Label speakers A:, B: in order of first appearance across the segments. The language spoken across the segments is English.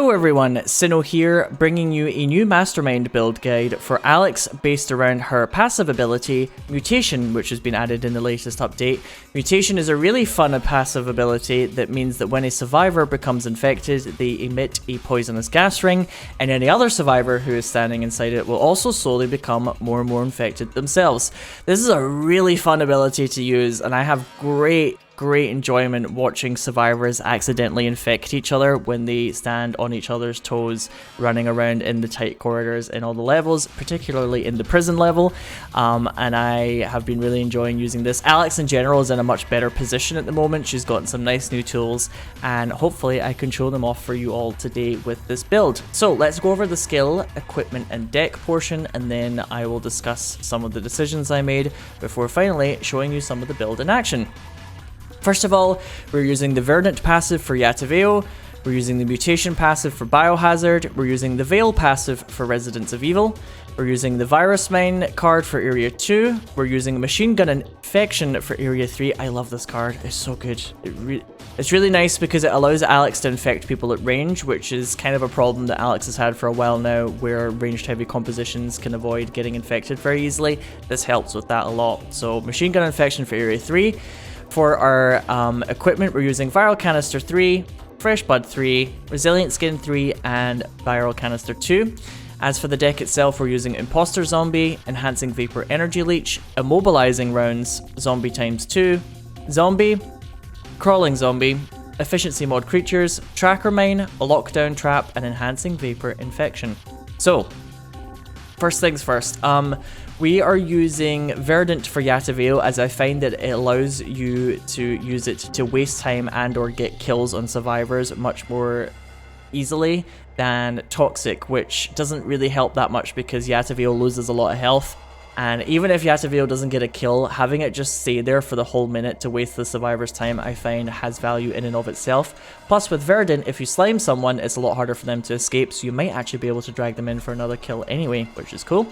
A: Hello everyone, Sinow here, bringing you a new Mastermind build guide for Alex based around her passive ability, Mutation, which has been added in the latest update. Mutation is a really fun passive ability that means that when a survivor becomes infected, they emit a poisonous gas ring, and any other survivor who is standing inside it will also slowly become more and more infected themselves. This is a really fun ability to use, and I have great enjoyment watching survivors accidentally infect each other when they stand on each other's toes running around in the tight corridors in all the levels, particularly in the prison level, and I have been really enjoying using this. Alex in general is in a much better position at the moment. She's gotten some nice new tools, and hopefully I can show them off for you all today with this build. So let's go over the skill, equipment and deck portion, and then I will discuss some of the decisions I made before finally showing you some of the build in action. First of all, we're using the Verdant passive for Yataveo, we're using the Mutation passive for Biohazard, we're using the Veil passive for Residents of Evil, we're using the Virus Mine card for Area 2, we're using Machine Gun Infection for Area 3. I love this card, it's so good. It's really nice because it allows Alex to infect people at range, which is kind of a problem that Alex has had for a while now, where ranged heavy compositions can avoid getting infected very easily. This helps with that a lot. So Machine Gun Infection for Area 3. For our equipment, we're using Viral Canister 3, Fresh Blood 3, Resilient Skin 3, and Viral Canister 2. As for the deck itself, we're using Imposter Zombie, Enhancing Vapor Energy Leech, Immobilizing Rounds, Zombie times 2, Zombie, Crawling Zombie, Efficiency Mod Creatures, Tracker Mine, a Lockdown Trap, and Enhancing Vapor Infection. So, first things first, we are using Verdant for Yataveo, as I find that it allows you to use it to waste time and or get kills on survivors much more easily than Toxic, which doesn't really help that much because Yataveo loses a lot of health. And even if Yataveo doesn't get a kill, having it just stay there for the whole minute to waste the survivor's time, I find has value in and of itself. Plus with Verdant, if you slime someone, it's a lot harder for them to escape, so you might actually be able to drag them in for another kill anyway, which is cool.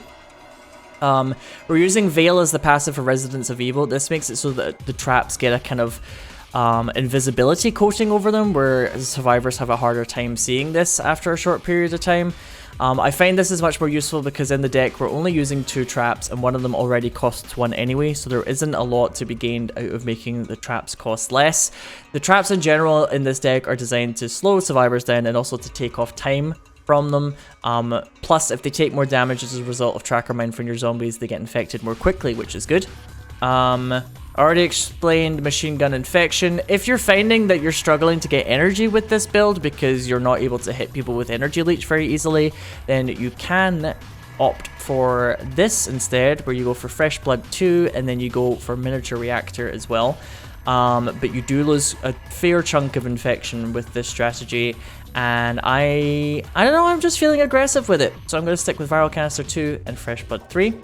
A: We're using Veil as the passive for Residents of Evil. This makes it so that the traps get a kind of invisibility coating over them, where survivors have a harder time seeing this after a short period of time. I find this is much more useful because in the deck we're only using 2 traps and one of them already costs 1 anyway, so there isn't a lot to be gained out of making the traps cost less. The traps in general in this deck are designed to slow survivors down and also to take off time from them. Plus, if they take more damage as a result of Tracker Mine from your zombies, they get infected more quickly, which is good. Already explained Machine Gun Infection. If you're finding that you're struggling to get energy with this build because you're not able to hit people with Energy Leech very easily, then you can opt for this instead, where you go for Fresh Blood 2 and then you go for Miniature Reactor as well. But you do lose a fair chunk of infection with this strategy, and I don't know, I'm just feeling aggressive with it, so I'm going to stick with Viral Canister 2 and Fresh Blood 3.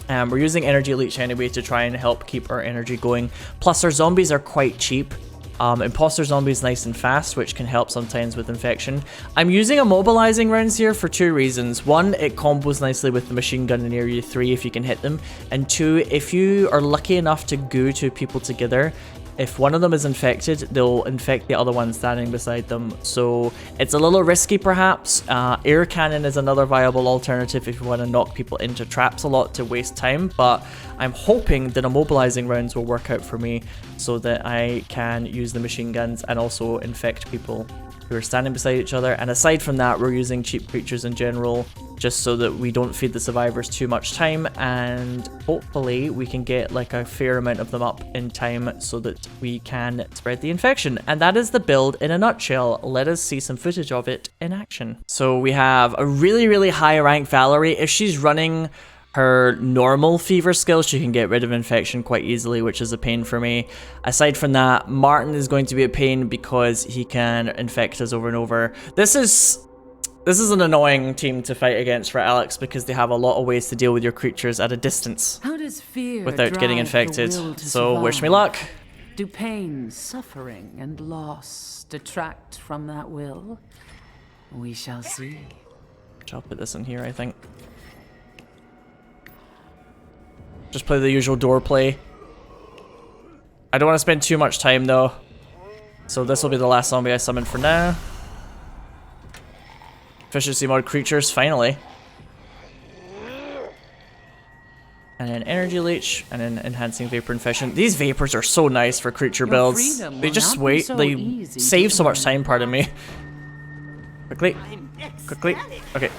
A: We're using Energy Leech anyway to try and help keep our energy going. Plus our zombies are quite cheap. Imposter Zombie is nice and fast, which can help sometimes with infection. I'm using Immobilizing Rounds here for 2 reasons. 1, it combos nicely with the Machine Gun in Area 3 if you can hit them. And 2, if you are lucky enough to goo 2 people together, if one of them is infected, they'll infect the other one standing beside them. So it's a little risky perhaps. Air Cannon is another viable alternative if you want to knock people into traps a lot to waste time, but I'm hoping that Immobilizing Rounds will work out for me so that I can use the machine guns and also infect people who are standing beside each other. And aside from that, we're using cheap creatures in general just so that we don't feed the survivors too much time, and hopefully we can get like a fair amount of them up in time so that we can spread the infection. And that is the build in a nutshell. Let us see some footage of it in action. So we have a really high rank Valerie. If she's running her normal fever skill, she can get rid of infection quite easily, which is a pain for me. Aside from that, Martin is going to be a pain because he can infect us over and over. This is an annoying team to fight against for Alex because they have a lot of ways to deal with your creatures at a distance without getting infected. So wish me luck.
B: Do pain, suffering, and loss detract from that will? We shall see.
A: I'll put this in here, I think. Just play the usual door play. I don't want to spend too much time though. So this will be the last zombie I summon for now. Efficiency mod creatures, finally. And then energy leech, and then enhancing vapor infection. These vapors are so nice for creature builds. They just wait, they save so much time, pardon me. Quickly, quickly, okay.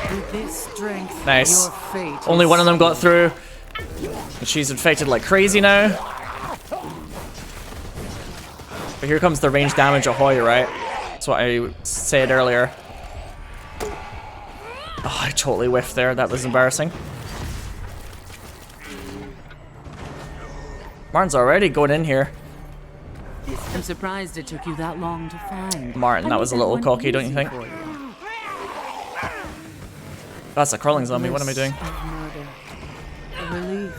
B: With this strength,
A: Nice.
B: your fate
A: Only
B: is
A: one of them got through. And she's infected like crazy now. But here comes the range damage ahoy, right? That's what I said earlier. Oh, I totally whiffed there. That was embarrassing. Martin's already going in here.
B: I'm surprised it took you that long to find.
A: Martin, that was a little cocky, don't you think? That's a crawling zombie. What am I doing?
B: The relief,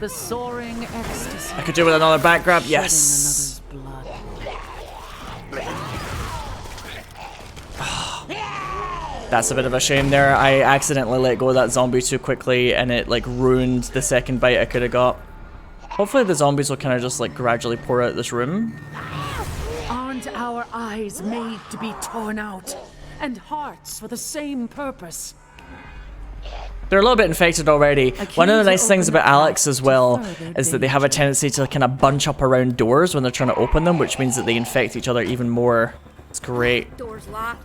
B: the soaring ecstasy.
A: I could do with another back grab. Yes.
B: Shedding another's blood.
A: That's a bit of a shame there. I accidentally let go of that zombie too quickly, and it like ruined the second bite I could have got. Hopefully the zombies will kind of just like gradually pour out this room.
B: Aren't our eyes made to be torn out, and hearts for the same purpose?
A: They're a little bit infected already. One of the nice things about Alex as well is that they have a tendency to kind of bunch up around doors when they're trying to open them, which means that they infect each other even more. It's great.
C: Door's locked.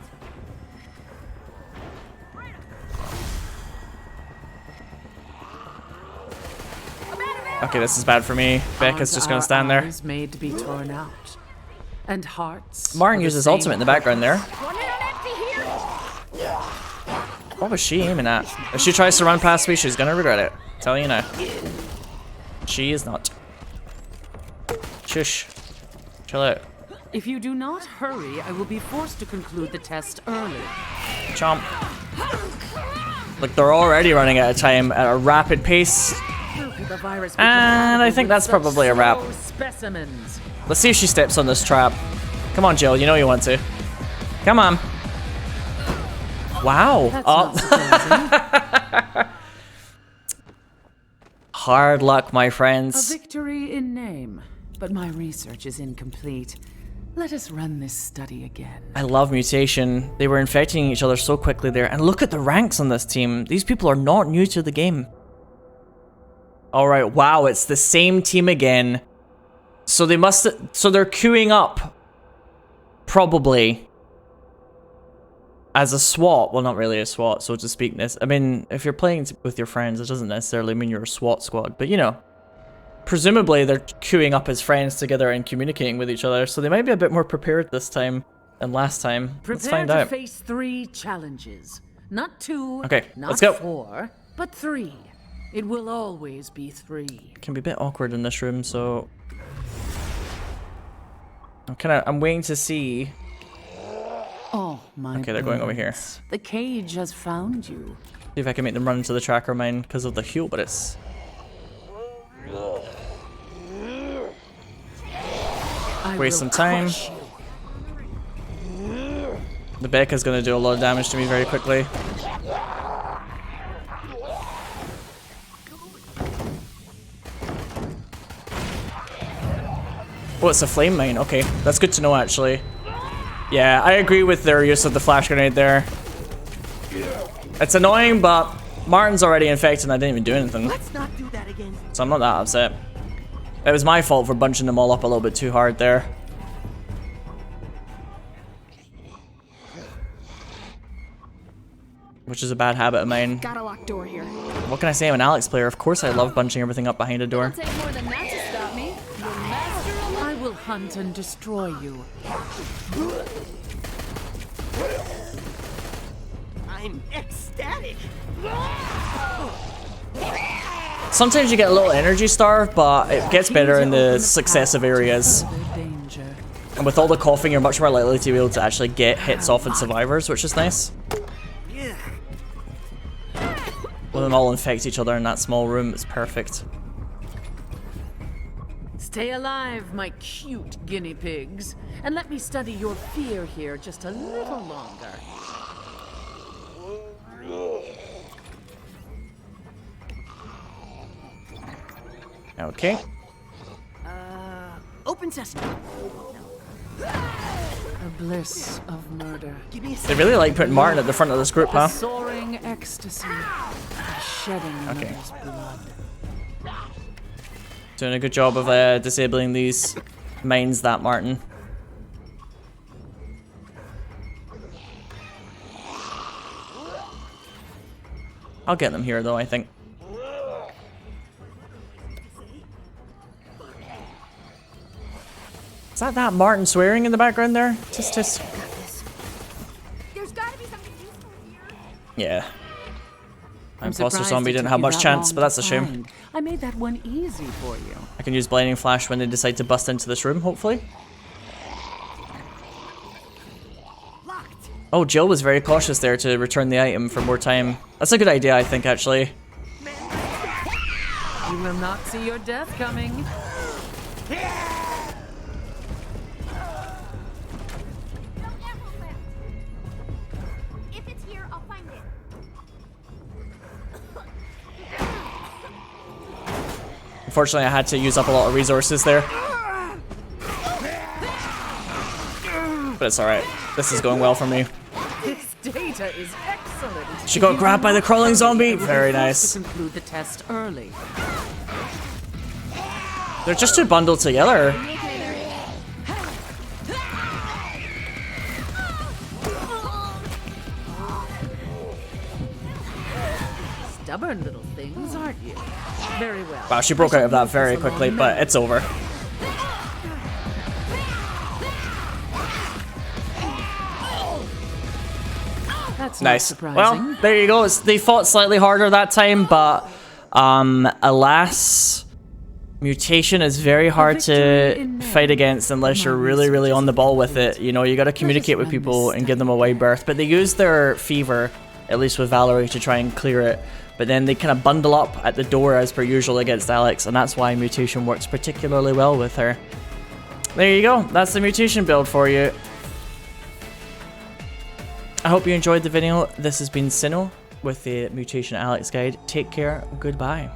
A: Okay, this is bad for me. Becca's just gonna stand there.
B: Eyes made to be torn out, and hearts.
A: Martin
B: for the
A: uses
B: same
A: ultimate in the background there.
C: One in on empty here.
A: What was she aiming at? If she tries to run past me, she's gonna regret it. Tell you now. She is not. Shush. Chill out.
B: If you do not hurry, I will be forced to conclude the test early.
A: Chomp. Look, they're already running out of time at a rapid pace.
B: The virus
A: And I think that's probably a wrap.
B: Specimens.
A: Let's see if she steps on this trap. Come on, Jill. You know you want to. Come on. Wow.
B: That's
A: Oh.
B: not surprising.
A: Hard luck, my
B: A
A: friends.
B: victory in name, but my research is incomplete. Let us run this study again.
A: I love Mutation. They were infecting each other so quickly there. And look at the ranks on this team. These people are not new to the game. Alright, wow, it's the same team again. So they must... So they're queuing up. Probably. As a SWAT. Well, not really a SWAT, so to speak. I mean, if you're playing with your friends, it doesn't necessarily mean you're a SWAT squad. But, you know. Presumably, they're queuing up as friends together and communicating with each other. So they might be a bit more prepared this time than last time. Let's
B: Prepare
A: find
B: to
A: out.
B: face 3 challenges. Not 2,
A: Okay,
B: not
A: let's go.
B: 4, but 3. It will always be 3.
A: It can be a bit awkward in this room, so... I'm waiting to see...
B: Oh, my
A: Okay, they're going over here.
B: birds. The cage has found you.
A: See if I can make them run into the tracker mine because of the heal, but it's...
B: I
A: Waste
B: will
A: some time.
B: crush you.
A: The Becca's gonna do a lot of damage to me very quickly. Oh, it's a flame mine. Okay, that's good to know, actually. Yeah, I agree with their use of the flash grenade there. It's annoying, but Martin's already infected and I didn't even do anything.
C: Let's not do that again.
A: So I'm not that upset. It was my fault for bunching them all up a little bit too hard there. Which is a bad habit of mine.
C: Got a locked door here.
A: What can I say? I'm an Alex player. Of course I love bunching everything up behind a door.
C: Take more than that to stop me. The master of
B: I will hunt and destroy you.
C: I'm ecstatic.
A: Sometimes you get a little energy starved, but it gets better in the successive areas.
B: Further danger.
A: And with all the coughing, you're much more likely to be able to actually get hits off in survivors, which is nice. When them all infect each other in that small room, it's perfect.
B: Stay alive, my cute guinea pigs, and let me study your fear here just a little longer.
A: Okay.
C: Open sesame.
B: The bliss of murder.
C: Give me a
A: They
C: second.
A: really like putting Martin at the front of this group,
B: The
A: huh?
B: soaring ecstasy of shedding another's blood.
A: Doing a good job of disabling these mines, that Martin. I'll get them here, though, I think. Is that Martin swearing in the background there? Tisk tisk.
D: There's gotta be something useful here.
A: Yeah. Imposter
B: surprised
A: zombie
B: it
A: didn't
B: took
A: have
B: you
A: much
B: that
A: chance,
B: long
A: but that's
B: to
A: a shame.
B: find. I made that one easy for you.
A: I can use Blinding Flash when they decide to bust into this room, hopefully.
C: Locked.
A: Oh, Jill was very cautious there to return the item for more time. That's a good idea, I think, actually.
B: You will not see your death coming.
D: No ammo left. If it's here, I'll find it.
A: Unfortunately, I had to use up a lot of resources there. But it's alright. This is going well for me.
B: This data is excellent.
A: She got grabbed by the crawling zombie.
B: I will be
A: Very
B: forced
A: nice.
B: to conclude the test early.
A: They're just too bundled together.
B: Stubborn little things, aren't you? Very well.
A: Wow, she broke out of that very quickly, but it's over.
B: That's not
A: Nice.
B: surprising.
A: Well, there you go. They fought slightly harder that time, but alas, Mutation is very hard to fight against unless you're really on the ball with it. You know, you got to communicate with people and give them a wide berth. But they use their fever, at least with Valerie, to try and clear it. But then they kind of bundle up at the door as per usual against Alex, and that's why Mutation works particularly well with her. There you go. That's the Mutation build for you. I hope you enjoyed the video. This has been Sinow with the Mutation Alex guide. Take care. Goodbye.